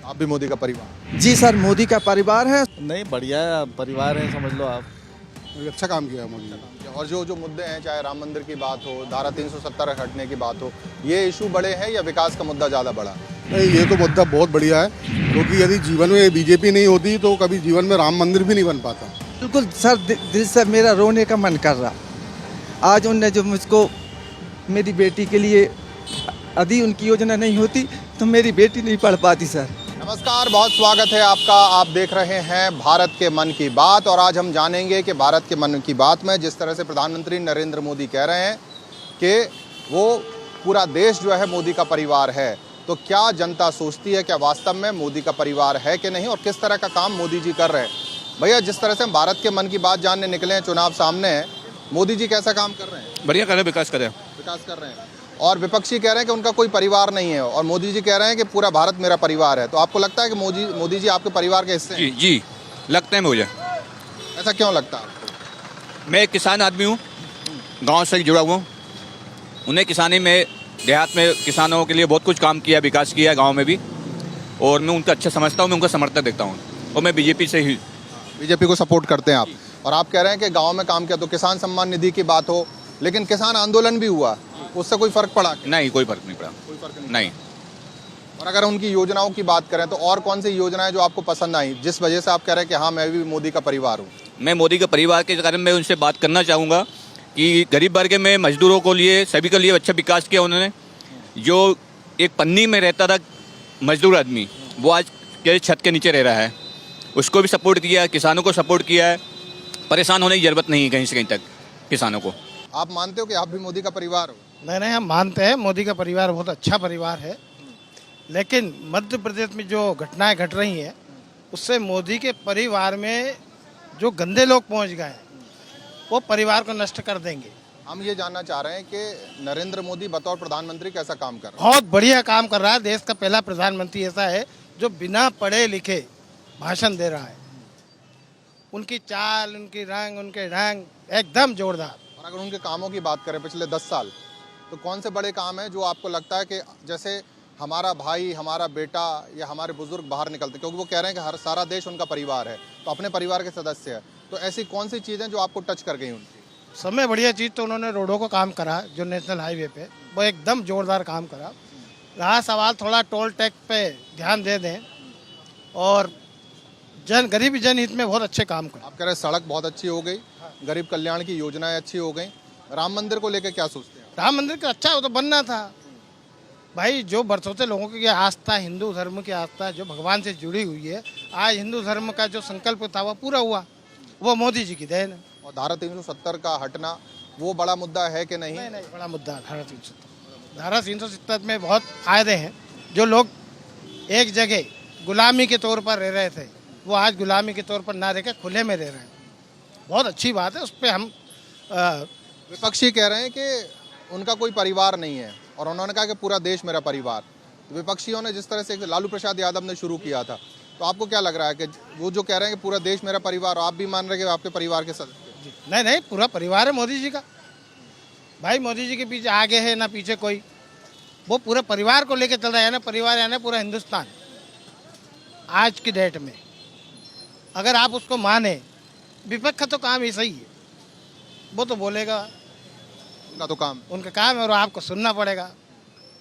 आप भी मोदी का परिवार? जी सर, मोदी का परिवार है। नहीं, बढ़िया है, परिवार है, समझ लो आप। अच्छा काम किया है मोदी ने। और जो जो मुद्दे हैं, चाहे राम मंदिर की बात हो, धारा 370 हटने की बात हो, ये इशू बड़े हैं या विकास का मुद्दा ज़्यादा बड़ा? नहीं, ये तो मुद्दा बहुत बढ़िया है, क्योंकि यदि जीवन में बीजेपी नहीं होती तो कभी जीवन में राम मंदिर भी नहीं बन पाता। बिल्कुल सर, दिल से मेरा रोने का मन कर रहा। आज उनने जो मुझको मेरी बेटी के लिए, यदि उनकी योजना नहीं होती तो मेरी बेटी नहीं पढ़ पाती सर। नमस्कार, बहुत स्वागत है आपका। आप देख रहे हैं भारत के मन की बात और आज हम जानेंगे कि भारत के मन की बात में जिस तरह से प्रधानमंत्री नरेंद्र मोदी कह रहे हैं कि वो पूरा देश जो है मोदी का परिवार है, तो क्या जनता सोचती है, क्या वास्तव में मोदी का परिवार है कि नहीं और किस तरह का काम मोदी जी कर रहे हैं? भैया, जिस तरह से हम भारत के मन की बात जानने निकले हैं, चुनाव सामने है, मोदी जी कैसा काम कर रहे हैं? बढ़िया कर रहे हैं, विकास कर रहे हैं। विकास कर रहे हैं और विपक्षी कह रहे हैं कि उनका कोई परिवार नहीं है और मोदी जी कह रहे हैं कि पूरा भारत मेरा परिवार है। तो आपको लगता है कि मोदी जी आपके परिवार के हिस्से हैं? जी लगते हैं मुझे। ऐसा क्यों लगता है आपको? मैं एक किसान आदमी हूँ, गांव से जुड़ा हुआ हूँ। उन्हें किसानी में, देहात में किसानों के लिए बहुत कुछ काम किया, विकास किया है गाँव में भी, और मैं उनका अच्छा समझता हूँ, मैं उनका समर्थन देखता हूँ और मैं बीजेपी से ही। बीजेपी को सपोर्ट करते हैं आप? और आप कह रहे हैं कि गाँव में काम किया, तो किसान सम्मान निधि की बात हो, लेकिन किसान आंदोलन भी हुआ, उससे कोई फर्क पड़ा? नहीं, कोई फर्क नहीं पड़ा। कोई फर्क नहीं। और अगर उनकी योजनाओं की बात करें तो और कौन सी योजनाएं जो आपको पसंद आई, जिस वजह से आप कह रहे हैं कि हाँ, मैं भी मोदी का परिवार हूँ? मैं मोदी के परिवार के कारण मैं उनसे बात करना चाहूँगा कि गरीब वर्ग में मजदूरों को लिए, सभी के लिए अच्छा विकास किया उन्होंने। जो एक पन्नी में रहता था मजदूर आदमी, वो आज के छत के नीचे रह रहा है, उसको भी सपोर्ट किया है, किसानों को सपोर्ट किया है। परेशान होने की जरूरत नहीं है कहीं से कहीं तक किसानों को। आप मानते हो कि आप भी मोदी का परिवार हो? नहीं, हम मानते हैं मोदी का परिवार बहुत अच्छा परिवार है, लेकिन मध्य प्रदेश में जो घटनाएं घट रही हैं उससे मोदी के परिवार में जो गंदे लोग पहुंच गए हैं वो परिवार को नष्ट कर देंगे। हम ये जानना चाह रहे हैं कि नरेंद्र मोदी बतौर प्रधानमंत्री कैसा काम कर रहे बहुत बढ़िया काम कर रहा है। देश का पहला प्रधानमंत्री ऐसा है जो बिना पढ़े लिखे भाषण दे रहा है। उनकी चाल, उनकी रंग, उनके ढंग एकदम जोरदार। और अगर उनके कामों की बात करें पिछले 10 साल, तो कौन से बड़े काम हैं जो आपको लगता है कि जैसे हमारा भाई, हमारा बेटा या हमारे बुजुर्ग बाहर निकलते, क्योंकि वो कह रहे हैं कि हर सारा देश उनका परिवार है, तो अपने परिवार के सदस्य है, तो ऐसी कौन सी चीज़ें जो आपको टच कर गई उनकी? सबसे बढ़िया चीज़ तो उन्होंने रोडों को काम करा, जो नेशनल हाईवे पे वो एकदम जोरदार काम करा। रहा सवाल थोड़ा टोल टैक्स पे ध्यान दे दें और गरीबी जनहित में बहुत अच्छे काम करें। आप कह रहे हैं सड़क बहुत अच्छी हो गई, गरीब कल्याण की योजनाएं अच्छी हो गई। राम मंदिर को लेकर क्या सोचते हैं? राम मंदिर का अच्छा हो तो बनना था भाई। जो बरसों से लोगों की आस्था, हिंदू धर्म की आस्था जो भगवान से जुड़ी हुई है, आज हिंदू धर्म का जो संकल्प था वो पूरा हुआ, वो मोदी जी की देन है। और धारा 370 का हटना वो बड़ा मुद्दा है कि नहीं? नहीं, बड़ा मुद्दा है धारा 370। धारा 370 में बहुत फायदे हैं। जो लोग एक जगह गुलामी के तौर पर रह रहे थे, वो आज गुलामी के तौर पर ना रह के खुले में रह रहे हैं। बहुत अच्छी बात है, उस पर हम विपक्षी कह रहे हैं कि उनका कोई परिवार नहीं है और उन्होंने कहा कि पूरा देश मेरा परिवार। तो विपक्षियों ने जिस तरह से लालू प्रसाद यादव ने शुरू किया था, तो आपको क्या लग रहा है कि वो जो कह रहे हैं कि पूरा देश मेरा परिवार, आप भी मान रहे हैं कि आपके परिवार के सदस्य? नहीं, पूरा परिवार है मोदी जी का भाई। मोदी जी के पीछे आगे है ना पीछे कोई, वो पूरे परिवार को लेके चल रहा है ना। परिवार यानी पूरा हिंदुस्तान। आज की डेट में अगर आप उसको माने, विपक्ष का तो काम ही सही है, वो तो बोलेगा, उनका तो काम, उनका काम है और आपको सुनना पड़ेगा,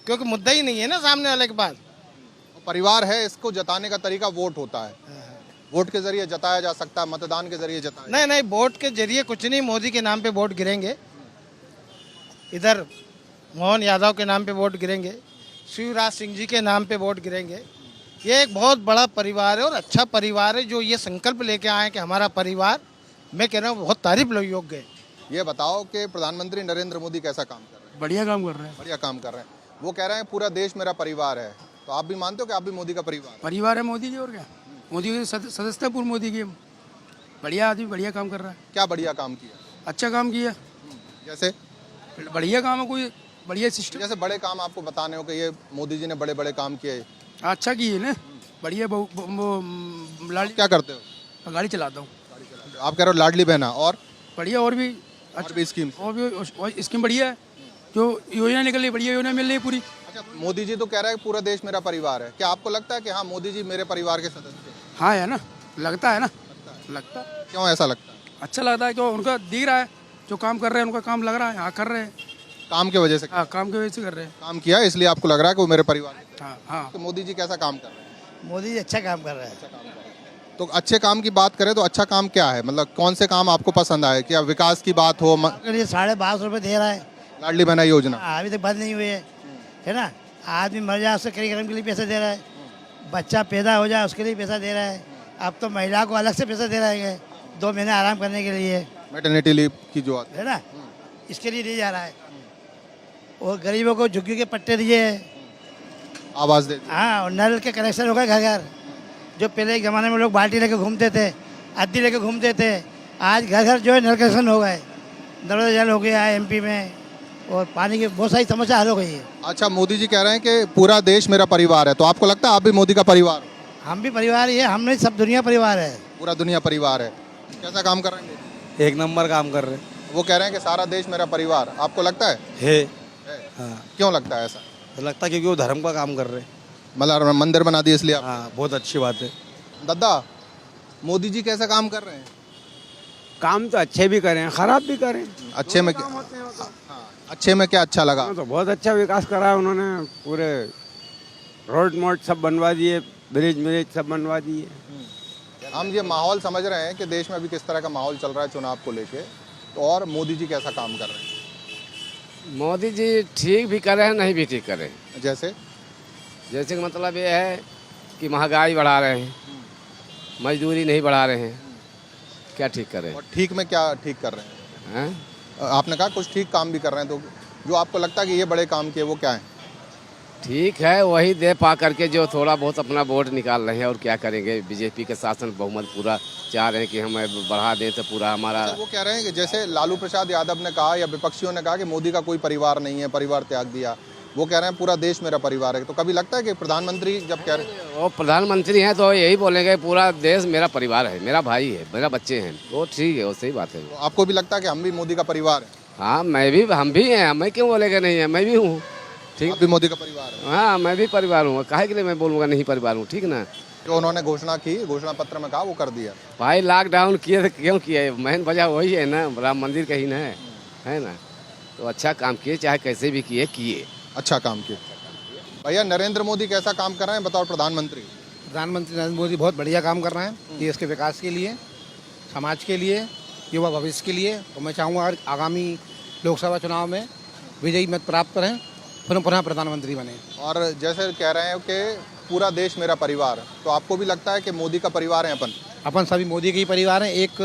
क्योंकि मुद्दा ही नहीं है ना सामने वाले के पास। परिवार है, इसको जताने का तरीका वोट होता है। वोट के जरिए जताया जा सकता है, मतदान के जरिए जताया। नहीं, वोट के जरिए कुछ नहीं। मोदी के नाम पे वोट गिरेंगे, इधर मोहन यादव के नाम पे वोट गिरेंगे, शिवराज सिंह जी के नाम पे वोट गिरेंगे। ये एक बहुत बड़ा परिवार है और अच्छा परिवार है जो ये संकल्प लेके आए कि हमारा परिवार, मैं कह रहा हूँ, बहुत तारीफ योग्य है। ये बताओ कि प्रधानमंत्री नरेंद्र मोदी कैसा काम कर रहे हैं? बढ़िया काम कर रहे हैं। बढ़िया काम कर रहे हैं। वो कह रहे हैं पूरा देश मेरा परिवार है, तो आप भी मानते हो कि आप भी मोदी का परिवार है मोदी की? और क्या, मोदी की सदस्यता पूर्व मोदी की। बढ़िया आदमी, बढ़िया काम कर रहा है। क्या बढ़िया काम किया? अच्छा काम किया। जैसे बढ़िया काम है, कोई बढ़िया सिस्टम। जैसे बड़े काम आपको बताने हो कि ये मोदी जी ने बड़े बड़े काम किए? अच्छा किए ना, बढ़िया। वो लाडली, क्या करते हो? गाड़ी चलाता हूँ। आप कह रहे हो लाडली बहना, और बढ़िया, और भी स्कीम, और भी स्कीम बढ़िया है। जो योजना निकल रही, बढ़िया योजना मिल रही है पूरी। अच्छा, मोदी जी तो कह रहे हैं कि पूरा देश मेरा परिवार है। क्या आपको लगता है कि हाँ मोदी जी मेरे परिवार के सदस्य हैं? हाँ है ना, लगता है ना, लगता है। क्यों ऐसा लगता है? अच्छा लगता है कि उनका दिख रहा है, जो काम कर रहे हैं उनका काम लग रहा है, हाँ कर रहे हैं, काम की वजह से? हाँ काम की वजह से कर रहे हैं। काम किया इसलिए आपको लग रहा है कि वो मेरे परिवार के सदस्य हाँ हाँ हैं। तो मोदी जी कैसा काम कर रहे हैं? मोदी जी अच्छा काम कर रहे हैं। तो अच्छे काम की बात करें तो अच्छा काम क्या है, मतलब कौन से काम आपको पसंद आए? क्या विकास की बात हो, के लिए 12.5 रुपये दे रहा है, लाडली बहना योजना? अभी तक बंद नहीं हुई है ना। आदमी मर जाए उसके कार्यक्रम के लिए पैसे दे रहा है, बच्चा पैदा हो जाए उसके लिए पैसा दे रहा है। अब तो महिला को अलग से पैसा दे रहा है 2 महीने आराम करने के लिए, मैटरनिटी लीव की जो आती है ना, इसके लिए दिया जा रहा है। और गरीबों को झुग्गी के पट्टे दिए हैं, है, आवाज दे दी। हाँ, और नल के कनेक्शन हो गए घर घर। जो पहले एक ज़माने में लोग बाल्टी लेके घूमते थे, अद्दी लेके घूमते थे, आज घर घर जो है नल कनेक्शन हो गए, नर्मदा जल हो गया है एमपी में, और पानी की बहुत सारी समस्या हल हो गई है। अच्छा, मोदी जी कह रहे हैं कि पूरा देश मेरा परिवार है, तो आपको लगता है आप भी मोदी का परिवार हो? हम भी परिवार ही है, हम नहीं, सब दुनिया परिवार है। पूरा दुनिया परिवार है। कैसा काम कर रहे हैं मोदी? एक नंबर काम कर रहे वो कह रहे हैं कि सारा देश मेरा परिवार, आपको लगता है? है। हाँ। क्यों लगता है ऐसा? तो लगता है क्योंकि वो धर्म का काम कर रहे हैं। मतलब मंदिर बना दिए इसलिए आप? हाँ, बहुत अच्छी बात है। दादा, मोदी जी कैसा काम कर रहे हैं? काम तो अच्छे भी करें, खराब भी करें। अच्छे में क्या? हाँ, अच्छे में क्या अच्छा लगा? तो बहुत अच्छा विकास करा है उन्होंने, पूरे रोड मोड सब बनवा दिए, ब्रिज सब बनवा दिए। हम ये माहौल समझ रहे हैं कि देश में अभी किस तरह का माहौल चल रहा है चुनाव को लेके, तो और मोदी जी कैसा काम कर रहे हैं? मोदी जी ठीक भी कर रहे हैं, नहीं भी ठीक कर रहे हैं। जैसे जैसे कि मतलब ये है कि महंगाई बढ़ा रहे हैं, मजदूरी नहीं बढ़ा रहे हैं, क्या ठीक कर रहे और ठीक में क्या ठीक कर रहे हैं? हैं? आपने कहा कुछ ठीक काम भी कर रहे हैं, तो जो आपको लगता है कि ये बड़े काम किए वो क्या है? ठीक है, वही दे पा करके जो थोड़ा बहुत अपना वोट निकाल रहे हैं, और क्या करेंगे। बीजेपी के शासन बहुमत पूरा चाह रहे हैं कि हमें बढ़ा दें तो पूरा हमारा। वो कह रहे हैं कि जैसे लालू प्रसाद यादव ने कहा या विपक्षियों ने कहा कि मोदी का कोई परिवार नहीं है, परिवार त्याग दिया, वो कह रहे हैं पूरा देश मेरा परिवार है। तो कभी लगता है कि प्रधानमंत्री जब कह रहे हैं, वो प्रधानमंत्री हैं तो यही बोलेंगे पूरा देश मेरा परिवार है, मेरा भाई है, मेरा बच्चे हैं, वो ठीक है, वो सही बात है। तो आपको भी लगता है कि हम भी मोदी का परिवार है? हाँ, हम भी हैं, मैं क्यों बोलेगा नहीं है, मैं भी हूँ। ठीक, आप भी मोदी का परिवार है? हाँ, मैं भी परिवार हूँ, काहे के लिए मैं बोलूँगा नहीं परिवार हूँ, ठीक ना। जो उन्होंने घोषणा की, घोषणा पत्र में कहा वो कर दिया। भाई लॉकडाउन किए तो क्यों किए, मेन वजह वही है ना, राम मंदिर कहीं ना है ना। तो अच्छा काम किए, चाहे कैसे भी किए। अच्छा काम किए। भैया, नरेंद्र मोदी कैसा काम कर रहे हैं बतौर प्रधानमंत्री? प्रधानमंत्री नरेंद्र मोदी बहुत बढ़िया काम कर रहे हैं देश के विकास के लिए, समाज के लिए, युवा भविष्य के लिए। और मैं चाहूँगा आगामी लोकसभा चुनाव में विजयी मत प्राप्त करें, पुनः प्रधानमंत्री बने। और जैसे कह रहे हैं कि पूरा देश मेरा परिवार, तो आपको भी लगता है कि मोदी का परिवार है अपन सभी मोदी के ही परिवार हैं। एक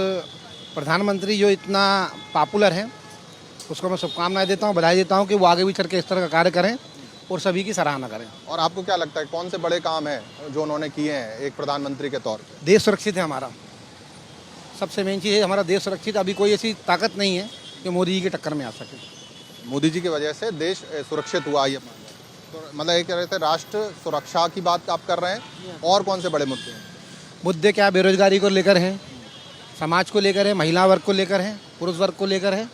प्रधानमंत्री जो इतना पॉपुलर है, उसको मैं शुभकामनाएं देता हूँ, बधाई देता हूँ कि वो आगे भी चल के इस तरह का कार्य करें और सभी की सराहना करें। और आपको क्या लगता है कौन से बड़े काम हैं जो उन्होंने किए हैं एक प्रधानमंत्री के तौर पे? देश सुरक्षित है हमारा, सबसे मेन चीज़ है हमारा देश सुरक्षित। अभी कोई ऐसी ताकत नहीं है जो मोदी जी की टक्कर में आ सके। मोदी जी की वजह से देश सुरक्षित हुआ, ये तो मतलब एक तरह से राष्ट्र सुरक्षा की बात आप कर रहे हैं। और कौन से बड़े मुद्दे हैं? मुद्दे क्या, बेरोजगारी को लेकर हैं, समाज को लेकर है, महिला वर्ग को लेकर है, पुरुष वर्ग को लेकर है,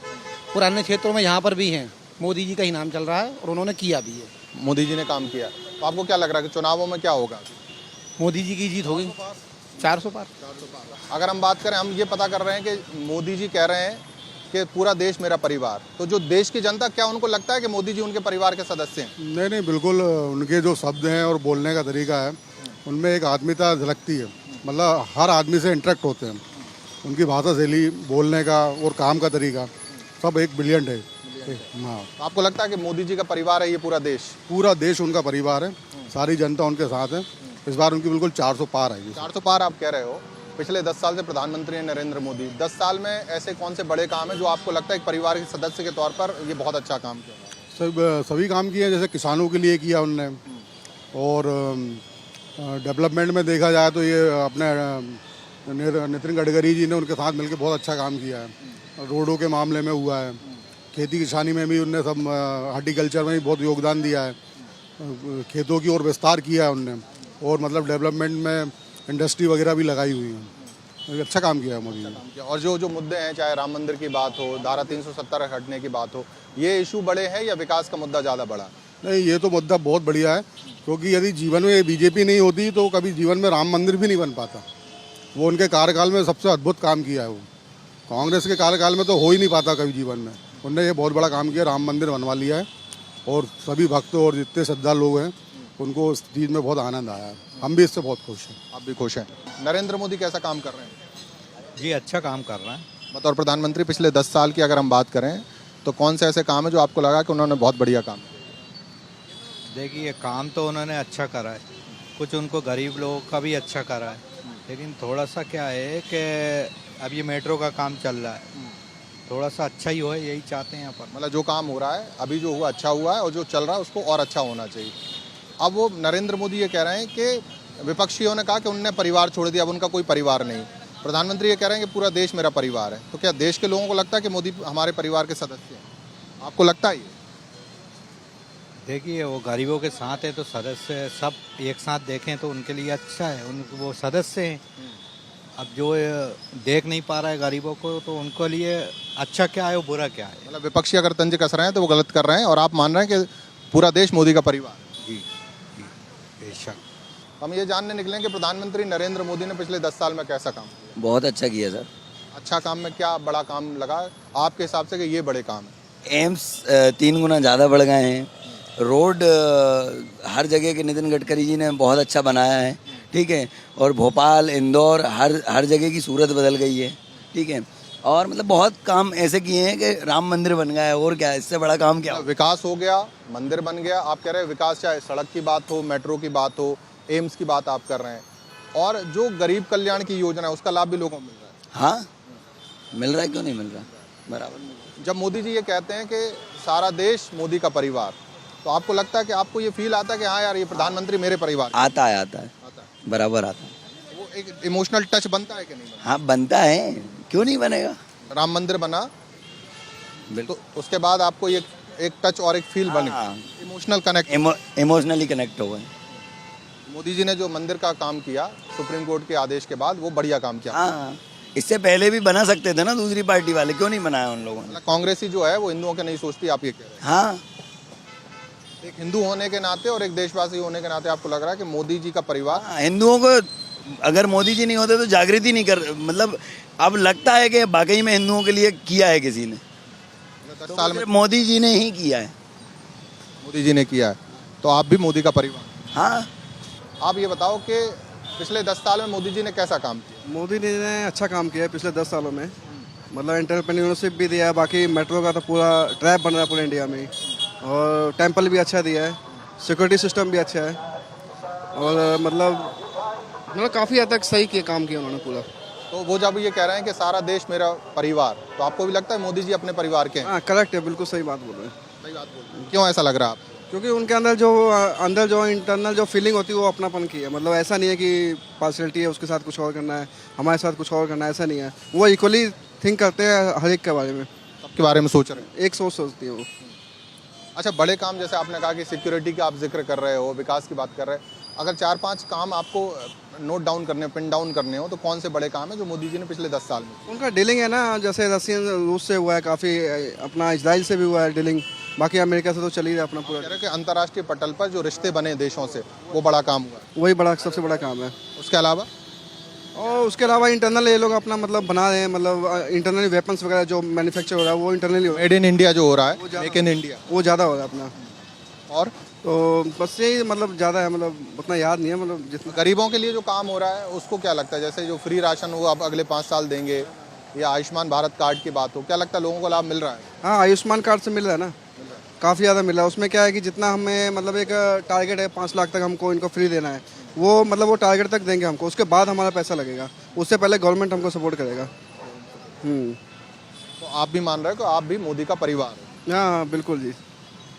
और अन्य क्षेत्रों में यहाँ पर भी हैं। मोदी जी का ही नाम चल रहा है और उन्होंने किया भी है। मोदी जी ने काम किया, तो आपको क्या लग रहा है कि चुनावों में क्या होगा? मोदी जी की जीत होगी 400 पार। अगर हम बात करें, हम ये पता कर रहे हैं कि मोदी जी कह रहे हैं कि पूरा देश मेरा परिवार, तो जो देश की जनता, क्या उनको लगता है कि मोदी जी उनके परिवार के सदस्य हैं? नहीं, बिल्कुल। उनके जो शब्द हैं और बोलने का तरीका है, उनमें एक आत्मीयता झलकती है। मतलब हर आदमी से इंटरेक्ट होते हैं। उनकी भाषा शैली, बोलने का और काम का तरीका सब एक ब्रिलियंट है। हाँ, तो आपको लगता है कि मोदी जी का परिवार है ये पूरा देश? पूरा देश उनका परिवार है, सारी जनता उनके साथ है। इस बार उनकी बिल्कुल 400 पार आएगी। 400 पार आप कह रहे हो। पिछले 10 साल से प्रधानमंत्री हैं नरेंद्र मोदी। 10 साल में ऐसे कौन से बड़े काम हैं जो आपको लगता है एक परिवार के सदस्य के तौर पर ये बहुत अच्छा काम किया? सभी काम किए, जैसे किसानों के लिए किया उनने, और डेवलपमेंट में देखा जाए तो ये अपने नितिन गडकरी जी ने उनके साथ मिलकर बहुत अच्छा काम किया है। रोडों के मामले में हुआ है, खेती किसानी में भी उनने सब, हॉर्टिकल्चर में भी बहुत योगदान दिया है। खेतों की ओर विस्तार किया है उनने, और मतलब डेवलपमेंट में इंडस्ट्री वगैरह भी लगाई हुई है। अच्छा काम किया है मोदी ने। और जो मुद्दे हैं, चाहे राम मंदिर की बात हो, धारा 370 हटने की बात हो, ये इशू बड़े हैं या विकास का मुद्दा ज़्यादा बड़ा? नहीं, ये तो मुद्दा बहुत बढ़िया है, क्योंकि यदि जीवन में बीजेपी नहीं होती तो कभी जीवन में राम मंदिर भी नहीं बन पाता। वो उनके कार्यकाल में सबसे अद्भुत काम किया है। वो कांग्रेस के कार्यकाल में तो हो ही नहीं पाता कभी जीवन में। उनने ये बहुत बड़ा काम किया, राम मंदिर बनवा लिया है और सभी भक्त और जितने श्रद्धालु लोग हैं उनको इस चीज़ में बहुत आनंद आया है। हम भी इससे बहुत खुश हैं। आप भी खुश हैं। नरेंद्र मोदी कैसा काम कर रहे हैं? जी अच्छा काम कर रहे हैं। बतौर प्रधानमंत्री पिछले 10 साल की अगर हम बात करें तो कौन से ऐसे काम है जो आपको लगा कि उन्होंने बहुत बढ़िया काम किया? देखिए काम तो उन्होंने अच्छा करा है, कुछ उनको गरीब लोगों का भी अच्छा करा है, लेकिन थोड़ा सा क्या है कि अब ये मेट्रो का काम चल रहा है, थोड़ा सा अच्छा ही हो, यही चाहते हैं यहाँ पर। मतलब जो काम हो रहा है अभी जो हुआ अच्छा हुआ है और जो चल रहा है उसको और अच्छा होना चाहिए। अब वो नरेंद्र मोदी ये कह रहे हैं कि विपक्षियों ने कहा कि उनने परिवार छोड़ दिया, अब उनका कोई परिवार नहीं। प्रधानमंत्री ये कह रहे हैं कि पूरा देश मेरा परिवार है। तो क्या देश के लोगों को लगता है कि मोदी हमारे परिवार के सदस्य हैं? आपको लगता है ये? देखिए वो गरीबों के साथ है तो सदस्य सब एक साथ देखें तो उनके लिए अच्छा है, उनको वो सदस्य हैं। अब जो देख नहीं पा रहा है गरीबों को तो उनके लिए अच्छा क्या है और बुरा क्या है। मतलब विपक्षी अगर तंज कस रहे हैं तो वो गलत कर रहे हैं और आप मान रहे हैं कि पूरा देश मोदी का परिवार है। जी जी बेशक। हम ये जानने निकले कि प्रधानमंत्री नरेंद्र मोदी ने पिछले 10 साल में कैसा काम किया? बहुत अच्छा किया सर। अच्छा काम में क्या बड़ा काम लगा आपके हिसाब से कि ये बड़े काम है? एम्स 3 गुना ज़्यादा बढ़ गए हैं। रोड हर जगह के नितिन गडकरी जी ने बहुत अच्छा बनाया है, ठीक है। और भोपाल, इंदौर, हर जगह की सूरत बदल गई है, ठीक है। और मतलब बहुत काम ऐसे किए हैं कि राम मंदिर बन गया है, और क्या इससे बड़ा काम क्या? विकास हो गया, मंदिर बन गया। आप कह रहे हैं विकास, चाहे सड़क की बात हो, मेट्रो की बात हो, एम्स की बात आप कर रहे हैं, और जो गरीब कल्याण की योजना है उसका लाभ भी लोगों को मिल रहा है। हाँ मिल रहा है, क्यों नहीं मिल रहा, बराबर। जब मोदी जी ये कहते हैं कि सारा देश मोदी का परिवार, तो आपको लगता है कि आपको ये फील आता है कि हाँ यार ये प्रधानमंत्री मेरे परिवार? आता है बराबर आता है। वो एक इमोशनल टच बनता है कि नहीं बनता? हाँ बनता है, क्यों नहीं बनेगा। राम मंदिर बना तो उसके बाद आपको ये एक टच और एक फील बने, इमोशनल कनेक्ट, इमोशनली कनेक्ट हो गए। मोदी जी ने जो मंदिर का काम किया सुप्रीम कोर्ट के आदेश के बाद, वो बढ़िया काम किया। हाँ इससे पहले भी बना सकते थे ना दूसरी पार्टी वाले, क्यों नहीं बनाया उन लोगों ने? कांग्रेसी जो है वो हिंदुओं के नहीं सोचती, आप ये कह रहे हैं। हाँ एक हिंदू होने के नाते और एक देशवासी होने के नाते आपको लग रहा है कि मोदी जी का परिवार, हिंदुओं को अगर मोदी जी नहीं होते तो जागृति नहीं कर, मतलब अब लगता है कि वाकई में हिंदुओं के लिए किया है किसी ने। 10 साल में मोदी जी ने ही किया है। मोदी जी ने किया है, तो आप भी मोदी का परिवार। हाँ आप ये बताओ कि पिछले 10 साल में मोदी जी ने कैसा काम किया? मोदी जी ने अच्छा काम किया है पिछले 10 सालों में। मतलब एंटरप्रेन्योरशिप भी दिया है, बाकी मेट्रो का तो पूरा ट्रैप बन रहा है पूरे इंडिया में, और टेम्पल भी अच्छा दिया है, सिक्योरिटी सिस्टम भी अच्छा है, और मतलब काफ़ी हद तक सही किया, काम किया उन्होंने पूरा। तो वो जब ये कह रहे हैं कि सारा देश मेरा परिवार, तो आपको भी लगता है मोदी जी अपने परिवार के हैं? हाँ करेक्ट है, बिल्कुल सही बात बोल रहे हैं। सही बात बोल रहे हैं। क्यों ऐसा लग रहा है आपको? क्योंकि उनके अंदर जो इंटरनल जो फीलिंग होती है वो अपनापन की है। मतलब ऐसा नहीं है कि पार्शलिटी है, उसके साथ कुछ और करना है, हमारे साथ कुछ और करना है, ऐसा नहीं है। वो इक्वली थिंक करते हैं हर एक के बारे में, सबके बारे में सोच रहे हैं, एक सोचती है वो। अच्छा, बड़े काम जैसे आपने कहा कि सिक्योरिटी का आप जिक्र कर रहे हो, विकास की बात कर रहे हैं, अगर 4-5 काम आपको नोट डाउन करने, पिन डाउन करने हो, तो कौन से बड़े काम है जो मोदी जी ने पिछले 10 साल में? उनका डीलिंग है ना, जैसे रशियन रूस से हुआ है काफ़ी, अपना इजराइल से भी हुआ है डीलिंग, बाकी अमेरिका से तो चल ही रहा अपना पूरा। कह रहे हैं कि अंतर्राष्ट्रीय पटल पर जो रिश्ते बने देशों से, वो बड़ा काम हुआ, वही बड़ा सबसे बड़ा काम है। उसके अलावा और उसके अलावा इंटरनल ये लोग अपना मतलब बना रहे हैं, मतलब इंटरनल वेपन्स वगैरह जो मैन्युफैक्चर हो रहा है वो इंटरनली, मेड इन इंडिया जो हो रहा है, मेक इन इंडिया, वो ज़्यादा हो रहा है अपना। और तो बस यही मतलब ज़्यादा है, मतलब उतना याद नहीं है, मतलब जितना। गरीबों के लिए जो काम हो रहा है उसको क्या लगता है? जैसे जो फ्री राशन वो अब अगले 5 साल देंगे, या आयुष्मान भारत कार्ड की बात हो, क्या लगता है लोगों को लाभ मिल रहा है? हाँ आयुष्मान कार्ड से मिल रहा है ना, काफ़ी ज़्यादा मिल रहा है। उसमें क्या है कि जितना हमें मतलब एक टारगेट है 5 लाख तक हमको इनको फ्री देना है, वो मतलब वो टारगेट तक देंगे हमको, उसके बाद हमारा पैसा लगेगा, उससे पहले गवर्नमेंट हमको सपोर्ट करेगा। तो आप भी मान रहे हो कि आप भी मोदी का परिवार हो? हाँ बिल्कुल जी।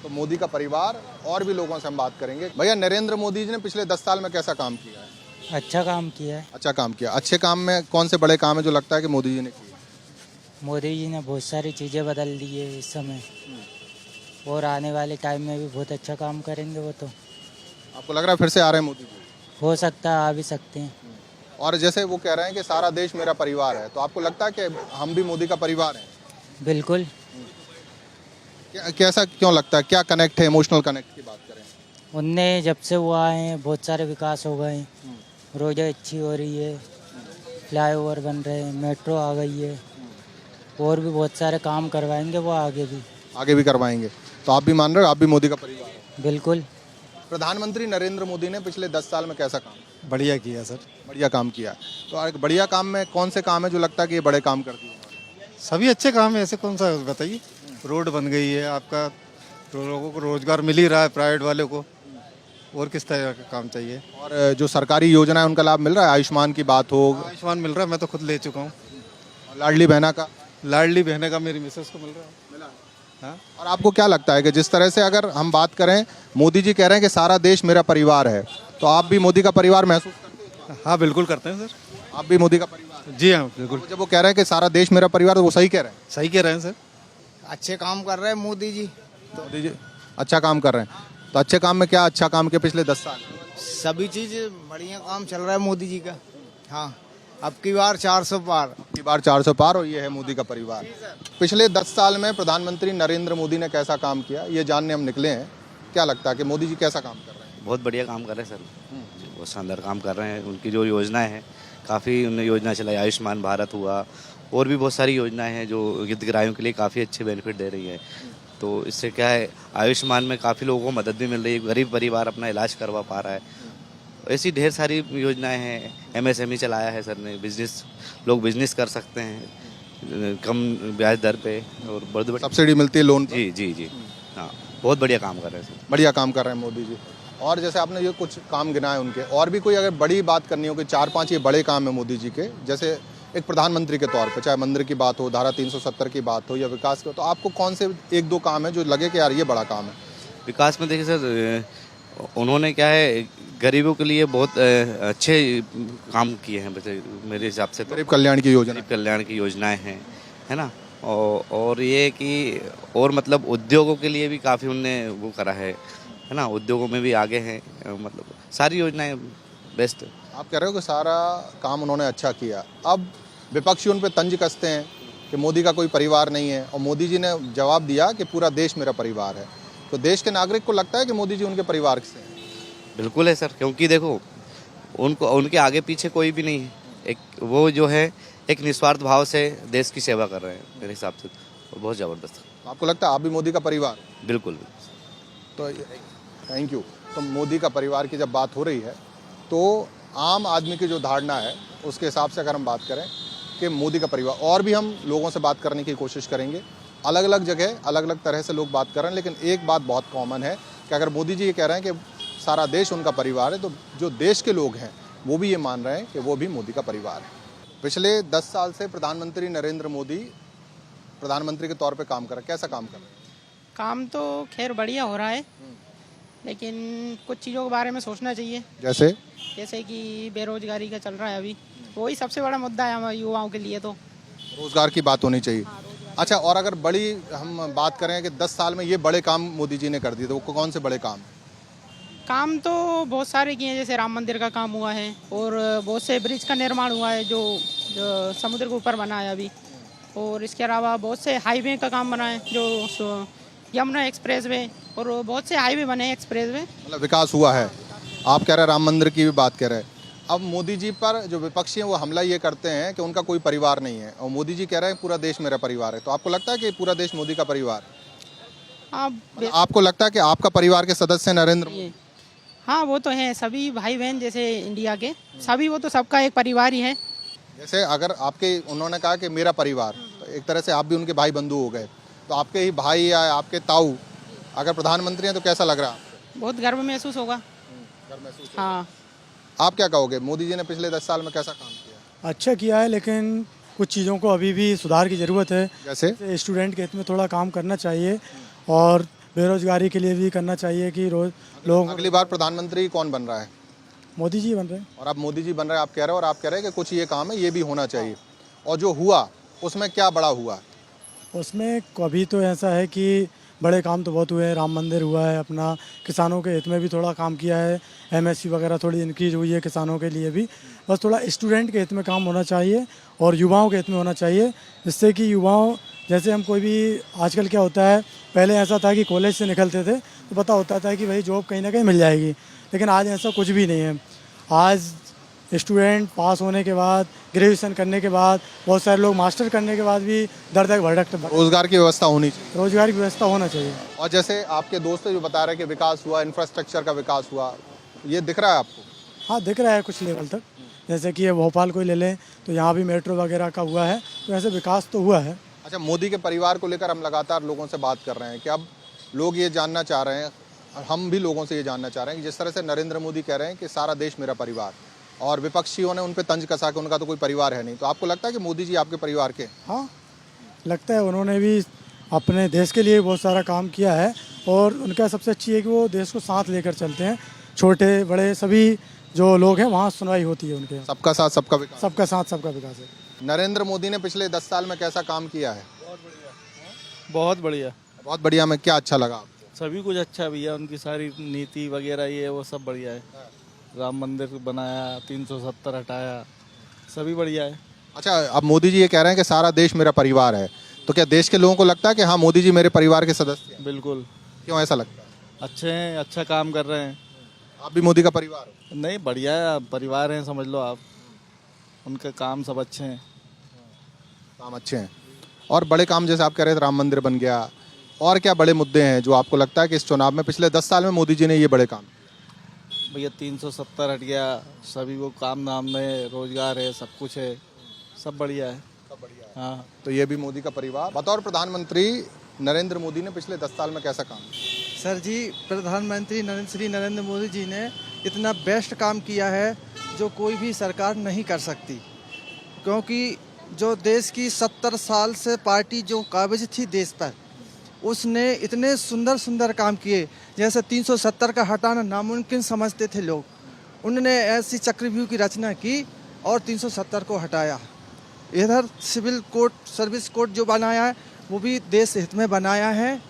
तो मोदी का परिवार और भी लोगों से हम बात करेंगे। भैया, नरेंद्र मोदी जी ने पिछले 10 साल में कैसा काम किया है? अच्छा काम किया है। अच्छा काम किया। अच्छे काम में कौन से बड़े काम है जो लगता है कि मोदी जी ने किए? मोदी जी ने बहुत सारी चीज़ें बदल दी है इस समय, और आने वाले टाइम में भी बहुत अच्छा काम करेंगे वो। तो आपको लग रहा है फिर से आ रहे हैं मोदी जी? हो सकता है, आ भी सकते हैं। और जैसे वो कह रहे हैं कि सारा देश मेरा परिवार है, तो आपको लगता है कि हम भी मोदी का परिवार हैं? बिल्कुल। कैसा क्यों लगता है, क्या कनेक्ट है, इमोशनल कनेक्ट की बात करें? उनने जब से वो आए हैं बहुत सारे विकास हो गए हैं, रोडें अच्छी हो रही है, फ्लाईओवर बन रहे हैं, मेट्रो आ गई है, और भी बहुत सारे काम करवाएंगे वो आगे भी करवाएंगे। तो आप भी मान रहे हो, आप भी मोदी का परिवार है? बिल्कुल। प्रधानमंत्री नरेंद्र मोदी ने पिछले 10 साल में कैसा काम? बढ़िया किया सर। बढ़िया काम किया। तो एक बढ़िया काम में कौन से काम है जो लगता है कि ये बड़े काम कर दिए? सभी अच्छे काम है, ऐसे कौन सा बताइए। रोड बन गई है आपका, तो लोगों को रोजगार मिल ही रहा है, प्राइवेट वाले को, और किस तरह का काम चाहिए। और जो सरकारी योजना है उनका लाभ मिल रहा है? आयुष्मान की बात हो, आयुष्मान मिल रहा है, मैं तो खुद ले चुका हूँ। लाडली बहना का? लाडली बहने का मेरी मिसेस को मिल रहा है। हाँ? और आपको क्या लगता है कि जिस तरह से अगर हम बात करें, मोदी जी कह रहे हैं कि सारा देश मेरा परिवार है, तो आप भी मोदी का परिवार महसूस करते हैं? हाँ बिल्कुल करते हैं सर। आप भी मोदी का परिवार? जी हाँ बिल्कुल। जब वो कह रहे हैं कि सारा देश मेरा परिवार, तो वो सही कह रहे हैं? सही कह रहे हैं सर। अच्छे काम कर रहे हैं मोदी जी। मोदी जी अच्छा काम कर रहे हैं। तो अच्छे काम में क्या अच्छा काम किया पिछले 10 साल? सभी चीज बढ़िया काम चल रहा है मोदी जी का। हाँ, अब की बार 400 पार। की बार 400 पार, और ये है मोदी का परिवार। पिछले 10 साल में प्रधानमंत्री नरेंद्र मोदी ने कैसा काम किया, ये जानने हम निकले हैं। क्या लगता है कि मोदी जी कैसा काम कर रहे हैं? बहुत बढ़िया काम कर रहे हैं सर, बहुत शानदार काम कर रहे हैं। उनकी जो योजनाएं हैं, काफ़ी उन्होंने योजना चलाई, आयुष्मान भारत हुआ, और भी बहुत सारी योजनाएं हैं जो हितग्राहियों के लिए काफ़ी अच्छे बेनिफिट दे रही है। तो इससे क्या है, आयुष्मान में काफ़ी लोगों को मदद भी मिल रही है, गरीब परिवार अपना इलाज करवा पा रहा है। ऐसी ढेर सारी योजनाएं हैं। MSME चलाया है सर ने, बिजनेस, लोग बिजनेस कर सकते हैं कम ब्याज दर पे, और बड़ी सब्सिडी मिलती है लोन पर। जी जी जी हाँ, बहुत बढ़िया काम कर रहे हैं सर। बढ़िया काम कर रहे हैं मोदी जी। और जैसे आपने ये कुछ काम गिनाए उनके, और भी कोई अगर बड़ी बात करनी हो कि 4-5 ये बड़े काम है मोदी जी के, जैसे एक प्रधानमंत्री के तौर पे, चाहे मंदिर की बात हो, धारा 370 की बात हो, या विकास की, तो आपको कौन से 1-2 काम है जो लगे कि यार ये बड़ा काम है? विकास में देखिए सर, उन्होंने क्या है, गरीबों के लिए बहुत अच्छे काम किए हैं वैसे मेरे हिसाब से। तो गरीब कल्याण की योजना, गरीब कल्याण की योजनाएं हैं, है ना। और ये कि और मतलब उद्योगों के लिए भी काफ़ी उनने वो करा है ना, उद्योगों में भी आगे हैं, मतलब सारी योजनाएं बेस्ट। आप कह रहे हो कि सारा काम उन्होंने अच्छा किया। अब विपक्षी उन पर तंज कसते हैं कि मोदी का कोई परिवार नहीं है, और मोदी जी ने जवाब दिया कि पूरा देश मेरा परिवार है। तो देश के नागरिक को लगता है कि मोदी जी उनके परिवार से हैं? बिल्कुल है सर, क्योंकि देखो उनको, उनके आगे पीछे कोई भी नहीं है। एक वो जो है एक निस्वार्थ भाव से देश की सेवा कर रहे हैं मेरे हिसाब से, तो बहुत ज़बरदस्त। आपको लगता है आप भी मोदी का परिवार? बिल्कुल। तो थैंक यू। तो मोदी का परिवार की जब बात हो रही है, तो आम आदमी की जो धारणा है उसके हिसाब से अगर हम बात करें कि मोदी का परिवार, और भी हम लोगों से बात करने की कोशिश करेंगे। अलग अलग जगह अलग अलग तरह से लोग बात कर रहे हैं, लेकिन एक बात बहुत कॉमन है कि अगर मोदी जी ये कह रहे हैं कि सारा देश उनका परिवार है, तो जो देश के लोग हैं वो भी ये मान रहे हैं कि वो भी मोदी का परिवार है। पिछले 10 साल से प्रधानमंत्री नरेंद्र मोदी प्रधानमंत्री के तौर पे काम कर रहे हैं। कैसा काम कर रहे हैं? काम तो खैर बढ़िया हो रहा है, लेकिन कुछ चीज़ों के बारे में सोचना चाहिए। जैसे कि बेरोजगारी का चल रहा है अभी, वही सबसे बड़ा मुद्दा है हमारे युवाओं के लिए। तो रोजगार की बात होनी चाहिए। अच्छा, और अगर बड़ी हम बात करें कि 10 साल में ये बड़े काम मोदी जी ने कर दिए, तो वो कौन से बड़े काम? काम तो बहुत सारे किए हैं, जैसे राम मंदिर का काम हुआ है, और बहुत से ब्रिज का निर्माण हुआ है जो समुद्र के ऊपर बना है अभी, और इसके अलावा बहुत से हाईवे का काम बना है, जो यमुना एक्सप्रेस वे, और बहुत से हाईवे बने हैं एक्सप्रेस वे। मतलब विकास हुआ है। आप कह रहे हैं राम मंदिर की भी बात कर रहे हैं। अब मोदी जी पर जो विपक्षी हैं वो हमला ये करते हैं कि उनका कोई परिवार नहीं है, और मोदी जी कह रहे हैं पूरा देश मेरा परिवार है। तो आपको लगता है कि पूरा देश मोदी का परिवार? आपको लगता है कि आपका परिवार के सदस्य नरेंद्र मोदी? हाँ, वो तो है, सभी भाई बहन जैसे इंडिया के सभी, वो तो सबका एक परिवार ही है। जैसे अगर आपके, उन्होंने कहा कि मेरा परिवार, तो एक तरह से आप भी उनके भाई बंधु हो गए, तो आपके ही भाई या आपके ताऊ अगर प्रधानमंत्री हैं तो कैसा लग रहा है? बहुत गर्व महसूस होगा। हाँ। आप क्या कहोगे, मोदी जी ने पिछले 10 साल में कैसा काम किया? अच्छा किया है, लेकिन कुछ चीज़ों को अभी भी सुधार की ज़रूरत है। जैसे स्टूडेंट के हित में थोड़ा काम करना चाहिए, और बेरोजगारी के लिए भी करना चाहिए कि रोज लोग। अगली बार प्रधानमंत्री कौन बन रहा है? मोदी जी बन रहे हैं। और आप मोदी जी बन रहे हैं, आप कह रहे हो, और आप कह रहे हैं कि कुछ ये काम है ये भी होना चाहिए। और जो हुआ उसमें क्या बड़ा हुआ? उसमें अभी तो ऐसा है कि बड़े काम तो बहुत हुए हैं। राम मंदिर हुआ है, अपना किसानों के हित में भी थोड़ा काम किया है, MSP वगैरह थोड़ी इंक्रीज हुई है किसानों के लिए भी। बस थोड़ा स्टूडेंट के हित में काम होना चाहिए और युवाओं के हित में होना चाहिए, जिससे कि युवाओं जैसे हम कोई भी आजकल क्या होता है, पहले ऐसा था कि कॉलेज से निकलते थे तो पता होता था कि भाई जॉब कहीं ना कहीं मिल जाएगी, लेकिन आज ऐसा कुछ भी नहीं है। आज स्टूडेंट पास होने के बाद, ग्रेजुएशन करने के बाद, बहुत सारे लोग मास्टर करने के बाद भी दर दर भटकते। रोजगार की व्यवस्था होनी चाहिए। रोजगार की व्यवस्था होना चाहिए। और जैसे आपके दोस्त जो बता रहे हैं कि विकास हुआ, इंफ्रास्ट्रक्चर का विकास हुआ, ये दिख रहा है आपको? हाँ, दिख रहा है कुछ लेवल तक। जैसे कि ये भोपाल को ही ले लें तो यहाँ भी मेट्रो वगैरह का हुआ है, तो ऐसे विकास तो हुआ है। अच्छा, मोदी के परिवार को लेकर हम लगातार लोगों से बात कर रहे हैं कि अब लोग ये जानना चाह रहे हैं, हम भी लोगों से ये जानना चाह रहे हैं कि जिस तरह से नरेंद्र मोदी कह रहे हैं कि सारा देश मेरा परिवार, और विपक्षियों ने उन पे तंज कसा कि उनका तो कोई परिवार है नहीं, तो आपको लगता है कि मोदी जी आपके परिवार के? हाँ, लगता है। उन्होंने भी अपने देश के लिए बहुत सारा काम किया है और उनका सबसे अच्छी है कि वो देश को साथ लेकर चलते हैं। छोटे बड़े सभी जो लोग हैं वहाँ सुनवाई होती है उनके। सबका साथ सबका विकास। सबका साथ सबका विकास है। नरेंद्र मोदी ने पिछले 10 साल में कैसा काम किया है? बहुत बढ़िया। बहुत बढ़िया। में क्या अच्छा लगा आपको? सभी कुछ अच्छा भैया, उनकी सारी नीति वगैरह ये वो सब बढ़िया है। राम मंदिर बनाया, 370 हटाया, सभी बढ़िया है। अच्छा, अब मोदी जी ये कह रहे हैं कि सारा देश मेरा परिवार है, तो क्या देश के लोगों को लगता है कि हाँ मोदी जी मेरे परिवार के सदस्य हैं? बिल्कुल। क्यों ऐसा लगता है? अच्छे हैं, अच्छा काम कर रहे हैं। आप भी मोदी का परिवार हो? नहीं, बढ़िया है, परिवार हैं समझ लो आप। उनके काम सब अच्छे हैं। काम अच्छे हैं। और बड़े काम जैसे आप कह रहे थे राम मंदिर बन गया, और क्या बड़े मुद्दे हैं जो आपको लगता है कि इस चुनाव में पिछले 10 साल में मोदी जी ने ये बड़े काम? भैया 370 हट गया, सभी को काम नाम में रोजगार है, सब कुछ है, सब बढ़िया है। हाँ, तो ये भी मोदी का परिवार। बतौर प्रधानमंत्री नरेंद्र मोदी ने पिछले 10 साल में कैसा काम किया? सर जी, प्रधानमंत्री श्री नरेंद्र मोदी जी ने इतना बेस्ट काम किया है जो कोई भी सरकार नहीं कर सकती, क्योंकि जो देश की 70 साल से पार्टी जो काबिज थी देश पर, उसने इतने सुंदर सुंदर काम किए। जैसे 370 का हटाना नामुमकिन समझते थे लोग, उन्होंने ऐसी चक्रव्यूह की रचना की और 370 को हटाया। इधर सिविल कोड सर्विस कोड जो बनाया है वो भी देश हित में बनाया है।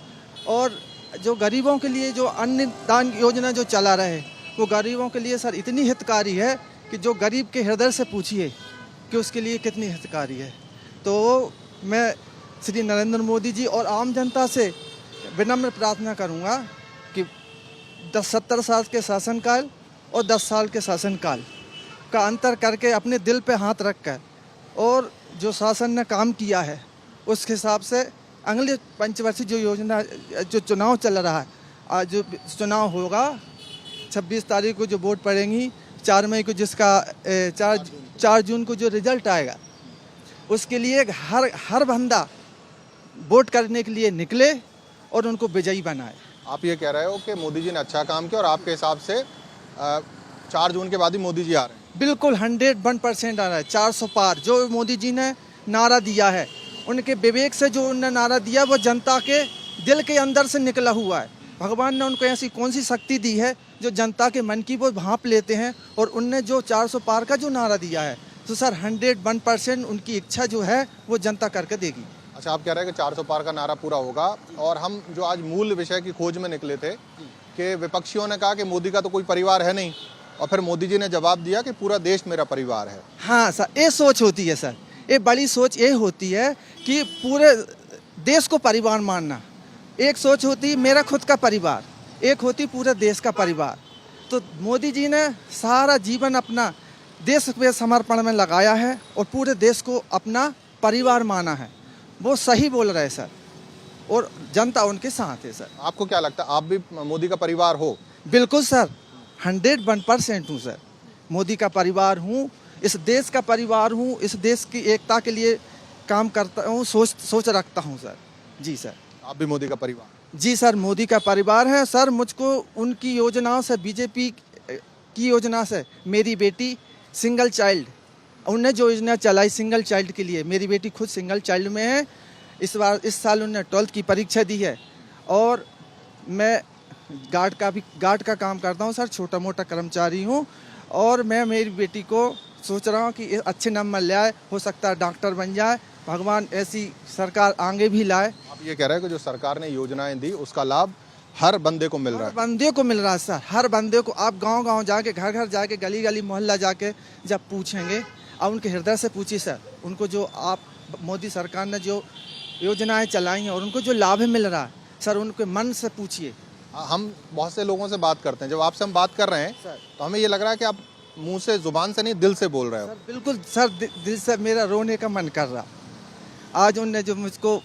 और जो गरीबों के लिए जो अन्न दान योजना जो चला रहे, वो गरीबों के लिए सर इतनी हितकारी है कि जो गरीब के हृदय से पूछिए कि उसके लिए कितनी हितकारी है। तो मैं श्री नरेंद्र मोदी जी और आम जनता से विनम्र प्रार्थना करूंगा कि 70 साल के शासनकाल और 10 साल के शासनकाल का अंतर करके अपने दिल पे हाथ रख कर और जो शासन ने काम किया है उसके हिसाब से अगले पंचवर्षीय जो योजना जो चुनाव चल रहा है, आज जो चुनाव होगा 26 तारीख को जो वोट पड़ेंगी, 4 मई को जिसका 4 जून को जो रिजल्ट आएगा, उसके लिए हर बंदा वोट करने के लिए निकले और उनको विजयी बनाए। आप ये कह रहे हो कि मोदी जी ने अच्छा काम किया और आपके हिसाब से 4 जून के बाद ही मोदी जी आ रहे हैं? बिल्कुल 101% आ रहा है। 400 पार जो मोदी जी ने नारा दिया है, उनके विवेक से जो उन्होंने नारा दिया वो जनता के दिल के अंदर से निकला हुआ है। भगवान ने उनको ऐसी कौन सी शक्ति दी है जो जनता के मन की वो भांप लेते हैं, और उनने जो 400 पार का जो नारा दिया है, तो सर 101% उनकी इच्छा जो है वो जनता करके देगी। अच्छा, आप कह रहे हैं कि 400 पार का नारा पूरा होगा। और हम जो आज मूल विषय की खोज में निकले थे कि विपक्षियों ने कहा कि मोदी का तो कोई परिवार है नहीं, और फिर मोदी जी ने जवाब दिया कि पूरा देश मेरा परिवार है। हाँ सर, ये सोच होती है सर, ये बड़ी सोच ये होती है कि पूरे देश को परिवार मानना। एक सोच होती है मेरा खुद का परिवार, एक होती पूरे देश का परिवार। तो मोदी जी ने सारा जीवन अपना देश पे समर्पण में लगाया है और पूरे देश को अपना परिवार माना है। वो सही बोल रहे हैं सर, और जनता उनके साथ है सर। आपको क्या लगता है, आप भी मोदी का परिवार हो? बिल्कुल सर, 101% हूँ सर, मोदी का परिवार हूँ, इस देश का परिवार हूँ, इस देश की एकता के लिए काम करता हूँ, सोच रखता हूँ सर। जी सर। आप भी मोदी का परिवार? जी सर, मोदी का परिवार है सर। मुझको उनकी योजनाओं से, बीजेपी की योजना से, मेरी बेटी सिंगल चाइल्ड, उनने जो योजना चलाई सिंगल चाइल्ड के लिए, मेरी बेटी खुद सिंगल चाइल्ड में है। इस साल उन्होंने 12th की परीक्षा दी है। और मैं गार्ड का काम करता हूँ सर, छोटा मोटा कर्मचारी हूँ। और मैं मेरी बेटी को सोच रहा हूँ कि अच्छे नंबर ले आए, हो सकता है डॉक्टर बन जाए। भगवान ऐसी सरकार आगे भी लाए। आप ये कह रहे हैं कि जो सरकार ने योजनाएं दी उसका लाभ हर बंदे को मिल रहा है? हर बंदे को मिल रहा है सर, हर बंदे को। आप गांव-गांव जाके, घर घर जाके, गली गली मोहल्ला जाके जब पूछेंगे, आप उनके हृदय से पूछिए सर, उनको जो आप मोदी सरकार ने जो योजनाएं चलाई हैं और उनको जो लाभ मिल रहा है सर, उनके मन से पूछिए। हम बहुत से लोगों से बात करते हैं, जब आपसे हम बात कर रहे हैं तो हमें ये लग रहा है कि आप मुंह से, जुबान से नहीं, दिल से बोल रहे हो। सर बिल्कुल सर, दिल से मेरा रोने का मन कर रहा। आज उनने जो मुझको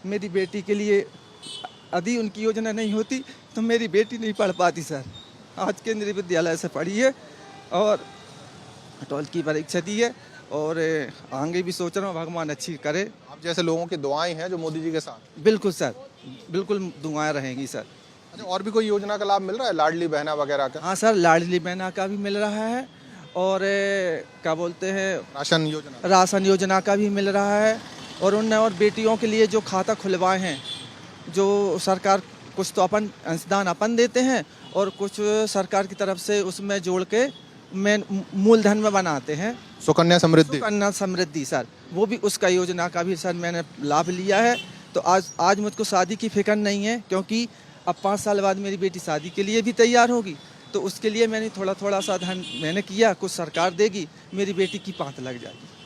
मेरी बेटी के लिए, यदि उनकी योजना नहीं होती तो मेरी बेटी नहीं पढ़ पाती सर। आज केंद्रीय विद्यालय से पढ़ी है और 12th की परीक्षा दी है और आगे भी सोच रहा हूँ भगवान अच्छी करे। आप जैसे लोगों की दुआएं हैं जो मोदी जी के साथ। बिल्कुल सर, बिल्कुल दुआएं रहेंगी सर। अच्छा, और भी कोई योजना का लाभ मिल रहा है, लाडली बहना वगैरह का? हाँ सर, लाडली बहना का भी मिल रहा है और क्या बोलते हैं, राशन योजना का भी मिल रहा है। और उन और बेटियों के लिए जो खाता खुलवाए हैं, जो सरकार कुछ तो अपन अंशदान अपन देते हैं और कुछ सरकार की तरफ से उसमें जोड़ के मूलधन में बनाते हैं। सुकन्या समृद्धि सर, वो भी उसका योजना का भी सर मैंने लाभ लिया है। तो आज मुझको शादी की फिक्र नहीं है, क्योंकि अब 5 साल बाद मेरी बेटी शादी के लिए भी तैयार होगी। तो उसके लिए मैंने थोड़ा सा धन मैंने किया, कुछ सरकार देगी, मेरी बेटी की पाँत लग जाएगी।